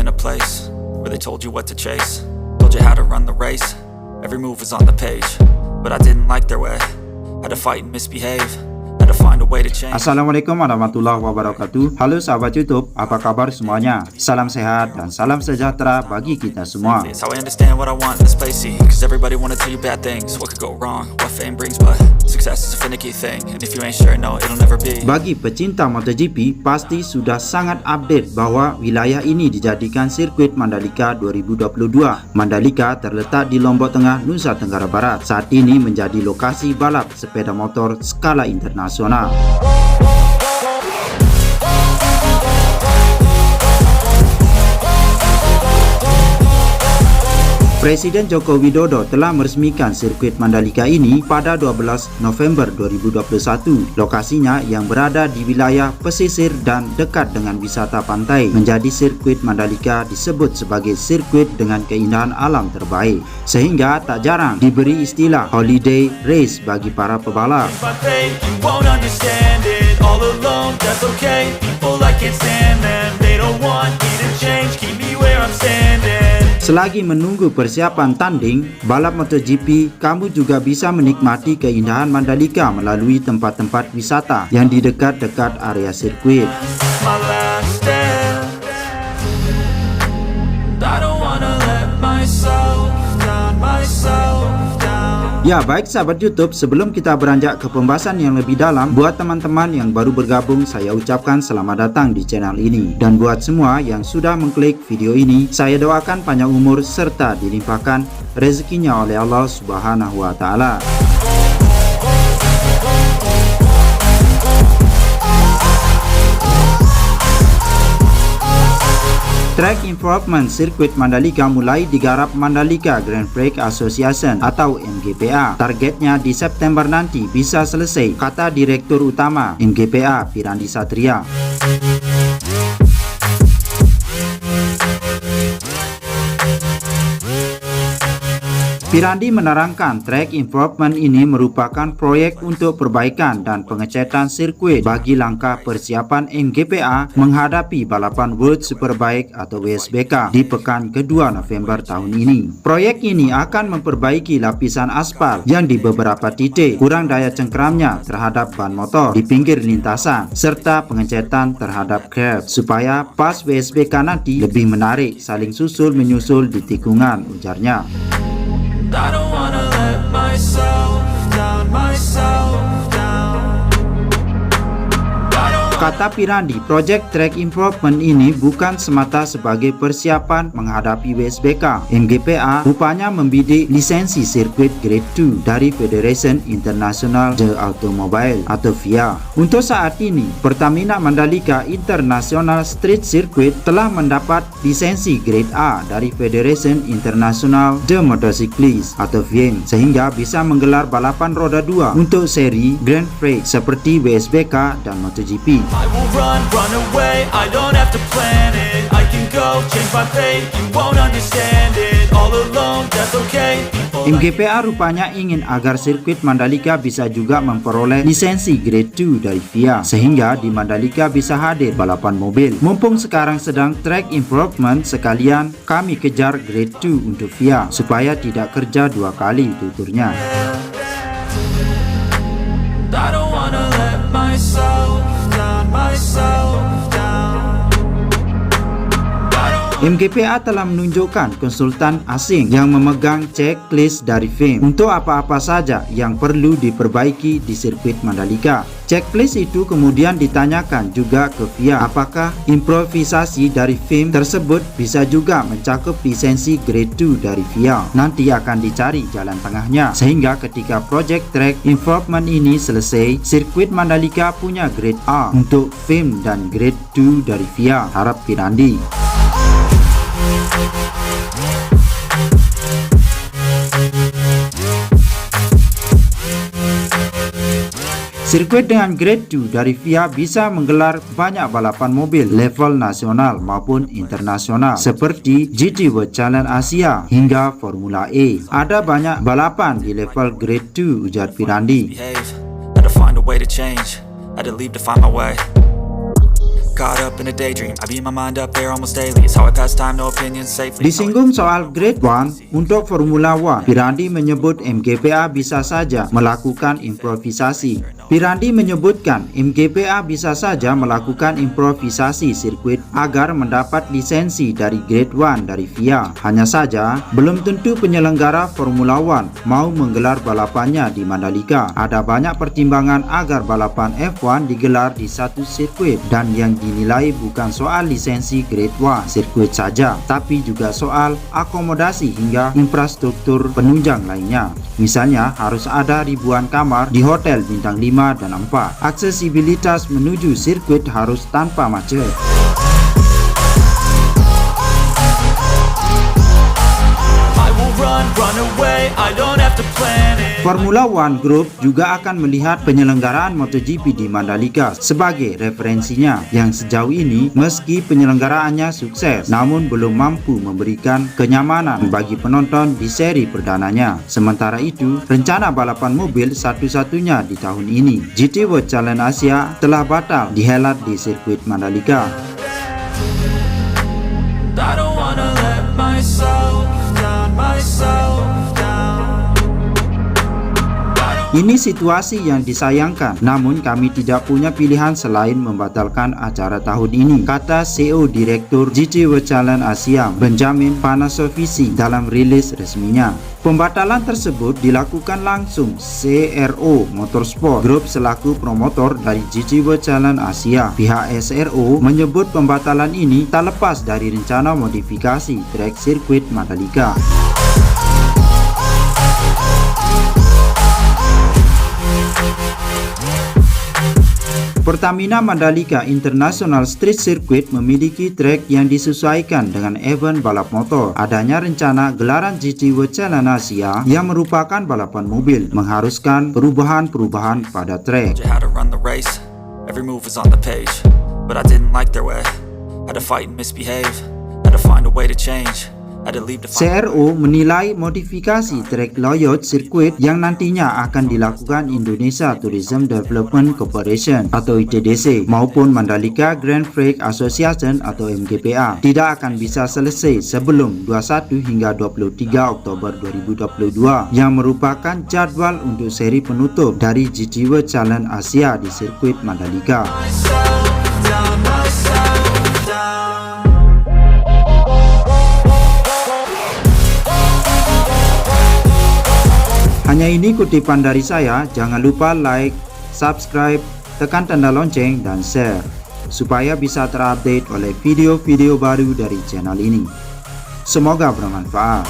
in a place where they told you what to chase, told you how to run the race. Every move was on the page, but I didn't like their way. Had to fight and misbehave, had to find a way to change. Assalamualaikum warahmatullahi wabarakatuh. Halo sahabat YouTube, apa kabar semuanya? Salam sehat dan salam sejahtera bagi kita semua. It's how I understand what I want in this place, see, cause everybody wanna tell you bad things. What could go wrong, what fame brings, but success is a finicky thing, and if you ain't sure, no, it'll never be. Bagi pecinta MotoGP, pasti sudah sangat update bahwa wilayah ini dijadikan sirkuit Mandalika 2022. Mandalika terletak di Lombok Tengah, Nusa Tenggara Barat. Saat ini menjadi lokasi balap sepeda motor skala internasional. Presiden Joko Widodo telah meresmikan sirkuit Mandalika ini pada 12 November 2021. Lokasinya yang berada di wilayah pesisir dan dekat dengan wisata pantai menjadi sirkuit Mandalika disebut sebagai sirkuit dengan keindahan alam terbaik, sehingga tak jarang diberi istilah holiday race bagi para pebalap. Selagi menunggu persiapan tanding balap MotoGP, kamu juga bisa menikmati keindahan Mandalika melalui tempat-tempat wisata yang di dekat-dekat area sirkuit. Ya baik sahabat YouTube, sebelum kita beranjak ke pembahasan yang lebih dalam, buat teman-teman yang baru bergabung, saya ucapkan selamat datang di channel ini. Dan buat semua yang sudah mengklik video ini, saya doakan panjang umur serta dilimpahkan rezekinya oleh Allah Subhanahu wa Ta'ala. Track Improvement Sirkuit Mandalika mulai digarap Mandalika Grand Prix Association atau MGPA. Targetnya di September nanti bisa selesai, kata Direktur Utama MGPA Pirandi Satria. Pirandi menerangkan track improvement ini merupakan proyek untuk perbaikan dan pengecatan sirkuit bagi langkah persiapan MGPA menghadapi balapan World Superbike atau WSBK di pekan kedua November tahun ini. Proyek ini akan memperbaiki lapisan aspal yang di beberapa titik kurang daya cengkeramnya terhadap ban motor di pinggir lintasan, serta pengecatan terhadap curb supaya pas WSBK nanti lebih menarik saling susul menyusul di tikungan, ujarnya. I don't wanna let myself down. Kata Pirandi, project track improvement ini bukan semata sebagai persiapan menghadapi WSBK. MGPA rupanya membidik lisensi sirkuit Grade 2 dari Federation International de Automobile atau FIA. Untuk saat ini, Pertamina Mandalika International Street Circuit telah mendapat lisensi Grade A dari Federation International de Motorcyclists atau FIM, sehingga bisa menggelar balapan roda 2 untuk seri Grand Prix seperti WSBK dan MotoGP. I will run away, I don't have to plan it. I can go, change my fate, you won't understand it. All alone, that's okay. MGPA rupanya ingin agar sirkuit Mandalika bisa juga memperoleh lisensi Grade 2 dari FIA, sehingga di Mandalika bisa hadir balapan mobil. Mumpung sekarang sedang track improvement, sekalian kami kejar Grade 2 untuk FIA supaya tidak kerja dua kali, tuturnya. I don't wanna let myself down. MGPA telah menunjukkan konsultan asing yang memegang checklist dari FIM untuk apa-apa saja yang perlu diperbaiki di sirkuit Mandalika. Checklist itu kemudian ditanyakan juga ke FIA apakah improvisasi dari FIM tersebut bisa juga mencakup lisensi Grade 2 dari FIA. Nanti akan dicari jalan tengahnya, sehingga ketika project track improvement ini selesai, sirkuit Mandalika punya Grade A untuk FIM dan Grade 2 dari FIA, harap Pirandi. Sirkuit dengan Grade 2 dari FIA bisa menggelar banyak balapan mobil level nasional maupun internasional seperti GT World Challenge Asia hingga Formula E. Ada banyak balapan di level Grade 2, ujar Pirandi. caught up in a daydream. I beat my mind up there almost daily. It's how I pass time, no opinions safely. Disinggung soal Grade 1 untuk Formula One, Pirandi menyebut MGPA bisa saja melakukan improvisasi. Pirandi menyebutkan MGPA bisa saja melakukan improvisasi sirkuit agar mendapat lisensi dari Grade 1 dari FIA. Hanya saja, belum tentu penyelenggara Formula One mau menggelar balapannya di Mandalika. Ada banyak pertimbangan agar balapan F1 digelar di satu sirkuit, dan yang dinilai bukan soal lisensi Grade 1 sirkuit saja, tapi juga soal akomodasi hingga infrastruktur penunjang lainnya. Misalnya, harus ada ribuan kamar di hotel bintang 5 dan 4. Aksesibilitas menuju sirkuit harus tanpa macet. Formula One Group juga akan melihat penyelenggaraan MotoGP di Mandalika sebagai referensinya, yang sejauh ini meski penyelenggaraannya sukses namun belum mampu memberikan kenyamanan bagi penonton di seri perdananya. Sementara itu, rencana balapan mobil satu-satunya di tahun ini, GT World Challenge Asia, telah batal dihelat di sirkuit Mandalika. Ini situasi yang disayangkan, namun kami tidak punya pilihan selain membatalkan acara tahun ini, kata CEO Direktur GT World Challenge Asia, Benjamin Panasovisi, dalam rilis resminya. Pembatalan tersebut dilakukan langsung SRO Motorsport Group selaku promotor dari GT World Challenge Asia. Pihak SRO menyebut pembatalan ini tak lepas dari rencana modifikasi trek sirkuit Mandalika. Pertamina Mandalika International Street Circuit memiliki trek yang disesuaikan dengan event balap motor. Adanya rencana gelaran GT World Challenge Asia yang merupakan balapan mobil mengharuskan perubahan-perubahan pada trek. Every move was on the page, but I didn't like their way. Had to fight and misbehave, had to find a way to change. CRO menilai modifikasi trek Loyot Circuit yang nantinya akan dilakukan Indonesia Tourism Development Corporation atau ITDC maupun Mandalika Grand Prix Association atau MGPA tidak akan bisa selesai sebelum 21 hingga 23 Oktober 2022 yang merupakan jadwal untuk seri penutup dari GT World Challenge Asia di sirkuit Mandalika. Hanya ini kutipan dari saya, jangan lupa like, subscribe, tekan tanda lonceng, dan share, supaya bisa terupdate oleh video-video baru dari channel ini. Semoga bermanfaat.